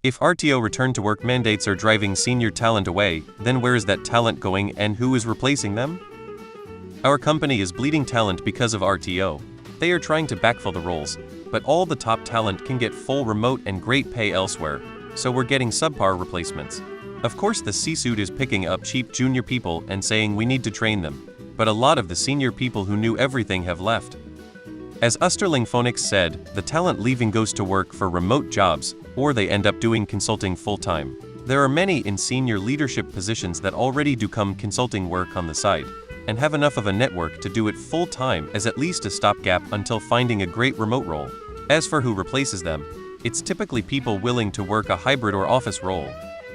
If RTO return to work mandates are driving senior talent away, then where is that talent going and who is replacing them? Our company is bleeding talent because of RTO. They are trying to backfill the roles, but all the top talent can get full remote and great pay elsewhere, so we're getting subpar replacements. Of course the C-suite is picking up cheap junior people and saying we need to train them, but a lot of the senior people who knew everything have left. As Usterling Phonics said, the talent leaving goes to work for remote jobs, or they end up doing consulting full-time. There are many in senior leadership positions that already do consulting work on the side, and have enough of a network to do it full-time as at least a stopgap until finding a great remote role. As for who replaces them, it's typically people willing to work a hybrid or office role.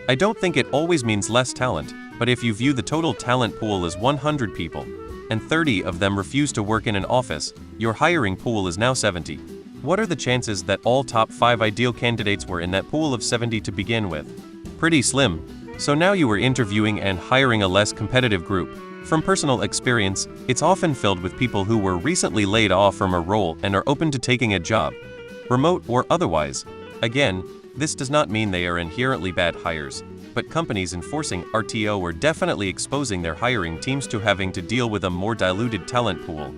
I don't think it always means less talent, but if you view the total talent pool as 100 people, and 30 of them refuse to work in an office, your hiring pool is now 70. What are the chances that all top 5 ideal candidates were in that pool of 70 to begin with? Pretty slim. So now you are interviewing and hiring a less competitive group. From personal experience, it's often filled with people who were recently laid off from a role and are open to taking a job, remote or otherwise. Again, this does not mean they are inherently bad hires, but companies enforcing RTO are definitely exposing their hiring teams to having to deal with a more diluted talent pool.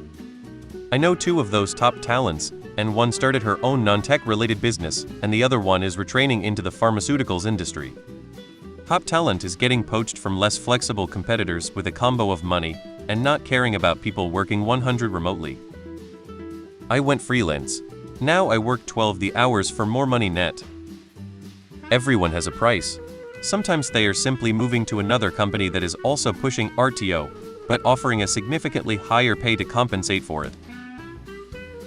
I know 2 of those top talents, and one started her own non-tech related business, and the other one is retraining into the pharmaceuticals industry. Top talent is getting poached from less flexible competitors with a combo of money and not caring about people working 100 remotely. I went freelance. Now I work 12 the hours for more money net. Everyone has a price. Sometimes they are simply moving to another company that is also pushing RTO, but offering a significantly higher pay to compensate for it.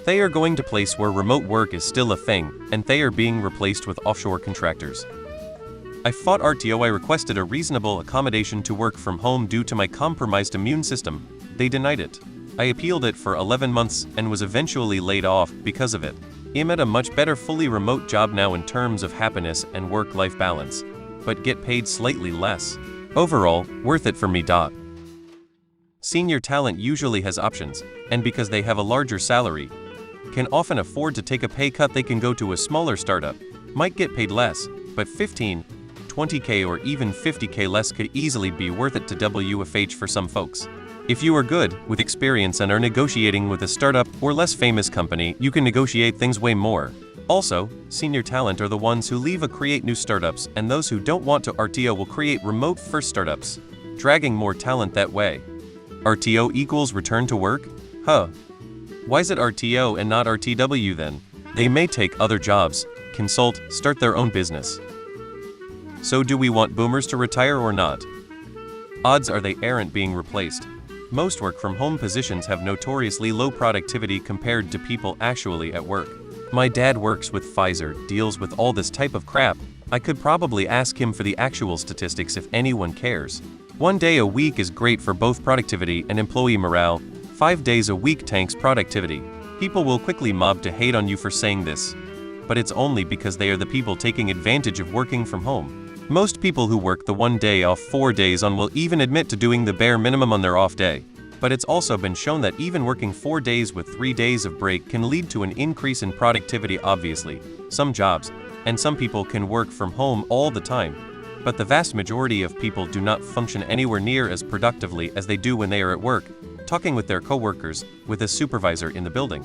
They are going to place where remote work is still a thing, and they are being replaced with offshore contractors. I fought RTO. I requested a reasonable accommodation to work from home due to my compromised immune system. They denied it. I appealed it for 11 months and was eventually laid off because of it. I'm at a much better fully remote job now in terms of happiness and work-life balance, but get paid slightly less. Overall, worth it for me. Senior talent usually has options, and because they have a larger salary, can often afford to take a pay cut. They can go to a smaller startup, might get paid less, but 15, 20k or even 50k less could easily be worth it to WFH for some folks. If you are good with experience and are negotiating with a startup or less famous company, you can negotiate things way more. Also, senior talent are the ones who leave or create new startups, and those who don't want to RTO will create remote-first startups, dragging more talent that way. RTO equals return to work? Huh. Why is it RTO and not RTW then? They may take other jobs, consult, start their own business. So do we want boomers to retire or not? Odds are they aren't being replaced. Most work-from-home positions have notoriously low productivity compared to people actually at work. My dad works with Pfizer, deals with all this type of crap. I could probably ask him for the actual statistics if anyone cares. 1 day a week is great for both productivity and employee morale. 5 days a week tanks productivity. People will quickly mob to hate on you for saying this. But it's only because they are the people taking advantage of working from home. Most people who work the 1 day off 4 days on will even admit to doing the bare minimum on their off day. But it's also been shown that even working 4 days with 3 days of break can lead to an increase in productivity. Obviously, some jobs and some people can work from home all the time, but the vast majority of people do not function anywhere near as productively as they do when they are at work, talking with their coworkers, with a supervisor in the building.